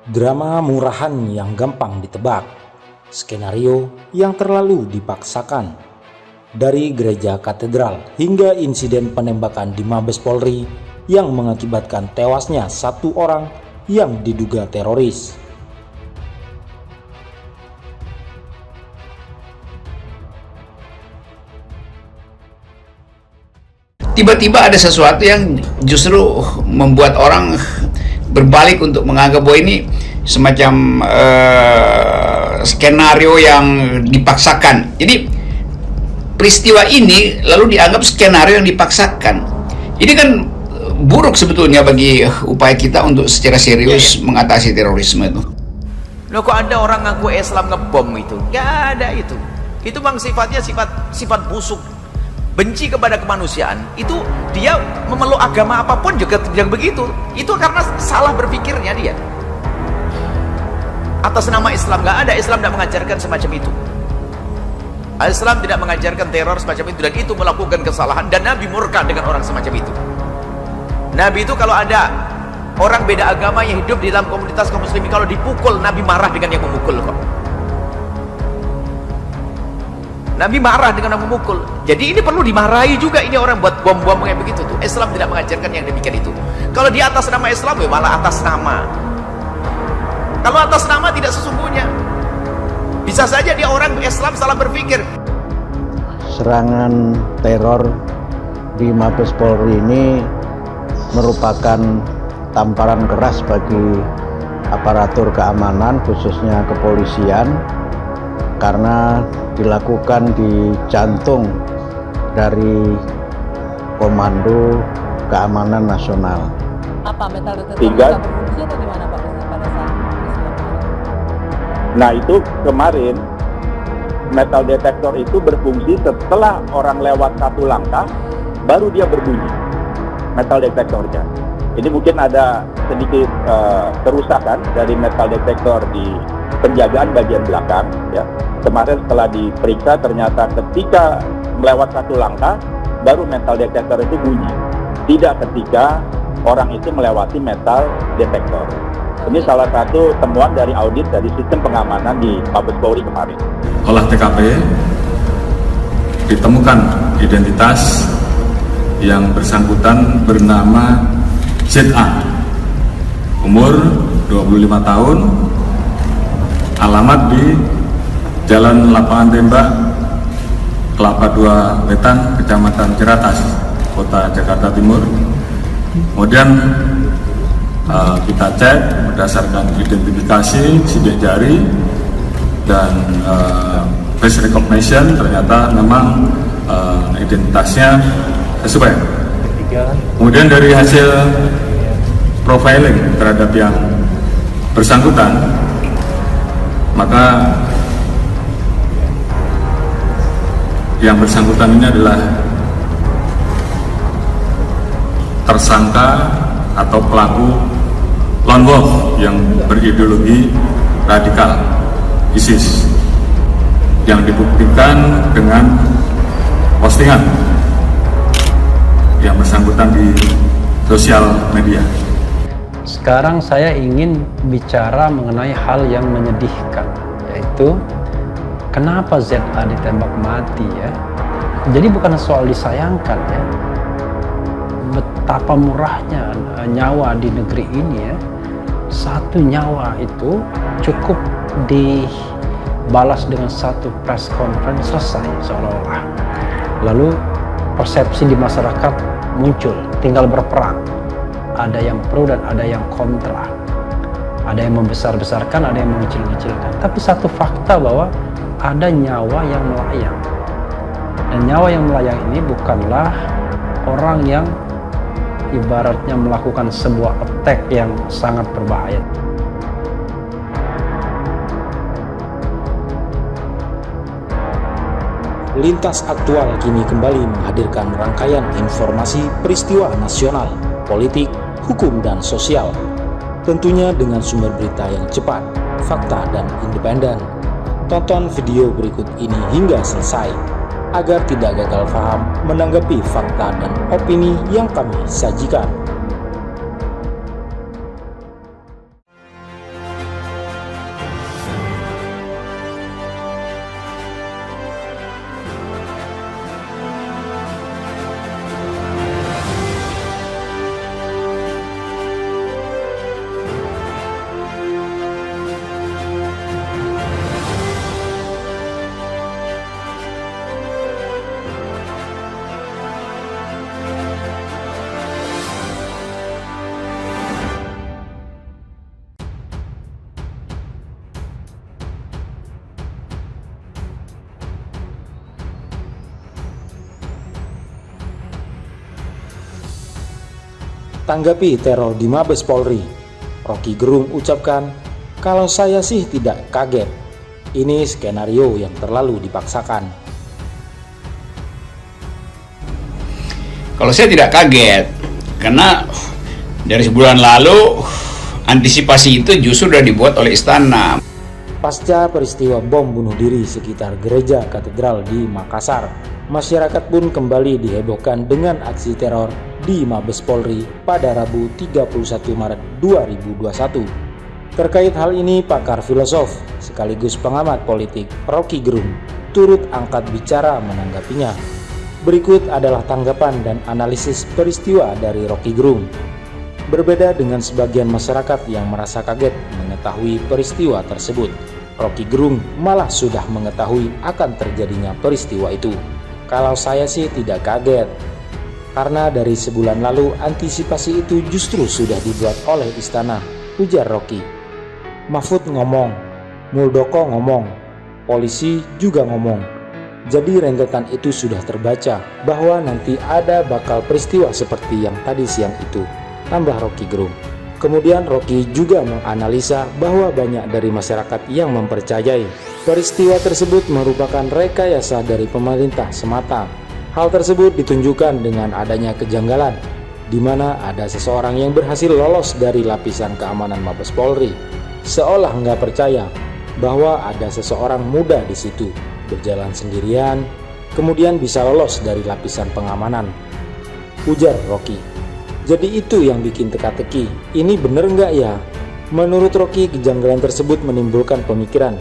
Drama murahan yang gampang ditebak, skenario yang terlalu dipaksakan. Dari gereja katedral hingga insiden penembakan di Mabes Polri yang mengakibatkan tewasnya satu orang yang diduga teroris. Tiba-tiba ada sesuatu yang justru membuat orang berbalik untuk menganggap bahwa ini semacam skenario yang dipaksakan. Jadi peristiwa ini lalu dianggap skenario yang dipaksakan. Ini kan buruk sebetulnya bagi upaya kita untuk secara serius mengatasi terorisme itu. Loh, kok ada orang ngaku Islam ngebom itu? Gak ada itu. Itu bang sifatnya sifat busuk. Benci kepada kemanusiaan, itu dia memeluk agama apapun juga yang begitu. Itu karena salah berpikirnya dia. Atas nama Islam, nggak ada. Islam tidak mengajarkan semacam itu. Islam tidak mengajarkan teror semacam itu, dan itu melakukan kesalahan, dan Nabi murka dengan orang semacam itu. Nabi itu kalau ada orang beda agama yang hidup di dalam komunitas kaum muslimin, kalau dipukul, Nabi marah dengan yang memukul kok. Nabi marah dengan yang memukul. Jadi ini perlu dimarahi juga, ini orang buat bom-bom kayak begitu tuh. Islam tidak mengajarkan yang demikian itu. Kalau di atas nama Islam, ya malah atas nama. Kalau atas nama tidak sesungguhnya. Bisa saja dia orang Islam salah berpikir. Serangan teror di Mabes Polri ini merupakan tamparan keras bagi aparatur keamanan, khususnya kepolisian, karena dilakukan di jantung dari Komando Keamanan Nasional. Apa metal detektor Tiga. bisa berfungsi atau gimana Pak pada saat peristiwa kemarin? Nah, itu kemarin metal detektor itu berfungsi setelah orang lewat satu langkah, baru dia berbunyi metal detektornya. Ini mungkin ada sedikit kerusakan dari metal detektor di penjagaan bagian belakang, ya. Kemarin setelah diperiksa ternyata ketika melewat satu langkah baru metal detektor itu bunyi, tidak ketika orang itu melewati metal detektor. Ini salah satu temuan dari audit dari sistem pengamanan di Mabes Polri kemarin. Olah TKP ditemukan identitas yang bersangkutan bernama ZA, umur 25 tahun, alamat di Jalan Lapangan Tembak, Kelapa II Wetan, Kecamatan Ciratas, Kota Jakarta Timur. Kemudian kita cek berdasarkan identifikasi sidik jari dan face recognition, ternyata memang identitasnya sesuai. Kemudian dari hasil profiling terhadap yang bersangkutan, maka yang bersangkutan ini adalah tersangka atau pelaku lone wolf yang berideologi radikal ISIS, yang dibuktikan dengan postingan yang bersangkutan di sosial media. Sekarang saya ingin bicara mengenai hal yang menyedihkan, yaitu kenapa ZA ditembak mati ya. Jadi bukan soal disayangkan ya, betapa murahnya nyawa di negeri ini ya. Satu nyawa itu cukup dibalas dengan satu press conference, selesai seolah-olah. Lalu persepsi di masyarakat muncul, tinggal berperang. Ada yang pro dan ada yang kontra. Ada yang membesar-besarkan, ada yang mengecil-ngecilkan. Tapi satu fakta bahwa ada nyawa yang melayang. Dan nyawa yang melayang ini bukanlah orang yang ibaratnya melakukan sebuah attack yang sangat berbahaya. Lintas Aktual kini kembali menghadirkan rangkaian informasi peristiwa nasional, politik, hukum, dan sosial. Tentunya dengan sumber berita yang cepat, fakta, dan independen. Tonton video berikut ini hingga selesai agar tidak gagal paham menanggapi fakta dan opini yang kami sajikan. Tanggapi teror di Mabes Polri, Rocky Gerung ucapkan, "Kalau saya sih tidak kaget. Ini skenario yang terlalu dipaksakan." Kalau saya tidak kaget, karena dari sebulan lalu antisipasi itu justru sudah dibuat oleh istana. Pasca peristiwa bom bunuh diri sekitar gereja katedral di Makassar, masyarakat pun kembali dihebohkan dengan aksi teror di Mabes Polri pada Rabu 31 Maret 2021. Terkait hal ini, pakar filosof sekaligus pengamat politik Rocky Gerung turut angkat bicara menanggapinya. Berikut adalah tanggapan dan analisis peristiwa dari Rocky Gerung. Berbeda dengan sebagian masyarakat yang merasa kaget mengetahui peristiwa tersebut, Rocky Gerung malah sudah mengetahui akan terjadinya peristiwa itu. "Kalau saya sih tidak kaget, karena dari sebulan lalu antisipasi itu justru sudah dibuat oleh istana," ujar Rocky. "Mahfud ngomong, Muldoko ngomong, polisi juga ngomong. Jadi rentetan itu sudah terbaca bahwa nanti ada bakal peristiwa seperti yang tadi siang itu," tambah Rocky Gerung. Kemudian Rocky juga menganalisa bahwa banyak dari masyarakat yang mempercayai peristiwa tersebut merupakan rekayasa dari pemerintah semata. Hal tersebut ditunjukkan dengan adanya kejanggalan, di mana ada seseorang yang berhasil lolos dari lapisan keamanan Mabes Polri, seolah nggak percaya bahwa ada seseorang muda di situ berjalan sendirian, kemudian bisa lolos dari lapisan pengamanan, ujar Rocky. "Jadi itu yang bikin teka-teki, ini bener nggak ya?" Menurut Rocky, kejanggalan tersebut menimbulkan pemikiran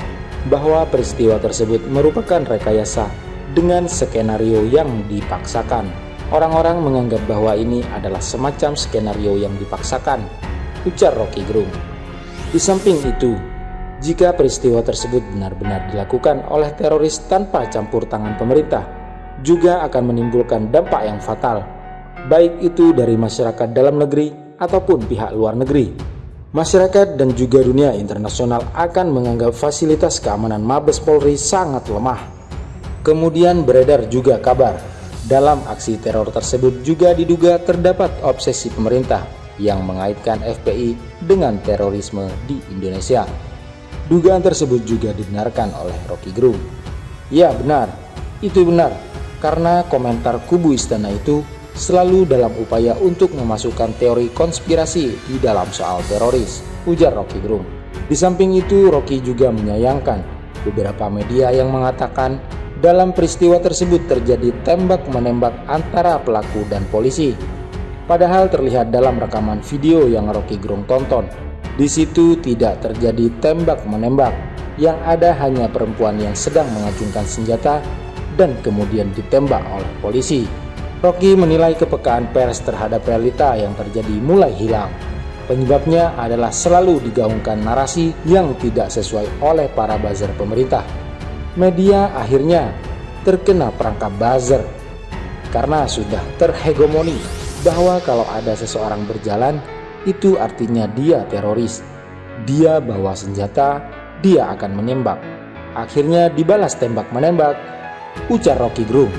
bahwa peristiwa tersebut merupakan rekayasa dengan skenario yang dipaksakan. Orang-orang menganggap bahwa ini adalah semacam skenario yang dipaksakan, ujar Rocky Gerung. Di samping itu, jika peristiwa tersebut benar-benar dilakukan oleh teroris tanpa campur tangan pemerintah, juga akan menimbulkan dampak yang fatal, baik itu dari masyarakat dalam negeri ataupun pihak luar negeri. Masyarakat dan juga dunia internasional akan menganggap fasilitas keamanan Mabes Polri sangat lemah. Kemudian beredar juga kabar, dalam aksi teror tersebut juga diduga terdapat obsesi pemerintah yang mengaitkan FPI dengan terorisme di Indonesia. Dugaan tersebut juga dibenarkan oleh Rocky Gerung. "Ya benar, itu benar, karena komentar kubu istana itu selalu dalam upaya untuk memasukkan teori konspirasi di dalam soal teroris," ujar Rocky Gerung. Di samping itu, Rocky juga menyayangkan beberapa media yang mengatakan dalam peristiwa tersebut terjadi tembak-menembak antara pelaku dan polisi. Padahal terlihat dalam rekaman video yang Rocky Gerung tonton, di situ tidak terjadi tembak-menembak, yang ada hanya perempuan yang sedang mengacungkan senjata dan kemudian ditembak oleh polisi. Rocky menilai kepekaan pers terhadap realita yang terjadi mulai hilang. Penyebabnya adalah selalu digaungkan narasi yang tidak sesuai oleh para buzzer pemerintah. Media akhirnya terkena perangkap buzzer karena sudah terhegemoni bahwa kalau ada seseorang berjalan, itu artinya dia teroris. Dia bawa senjata, dia akan menembak. Akhirnya dibalas tembak-menembak, ujar Rocky Gerung.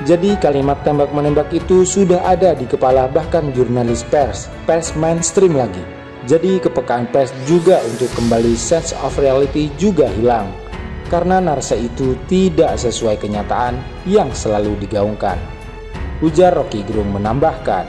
Jadi kalimat tembak-menembak itu sudah ada di kepala bahkan jurnalis pers mainstream lagi. Jadi kepekaan pers juga untuk kembali sense of reality juga hilang, karena narasi itu tidak sesuai kenyataan yang selalu digaungkan, ujar Rocky Gerung menambahkan.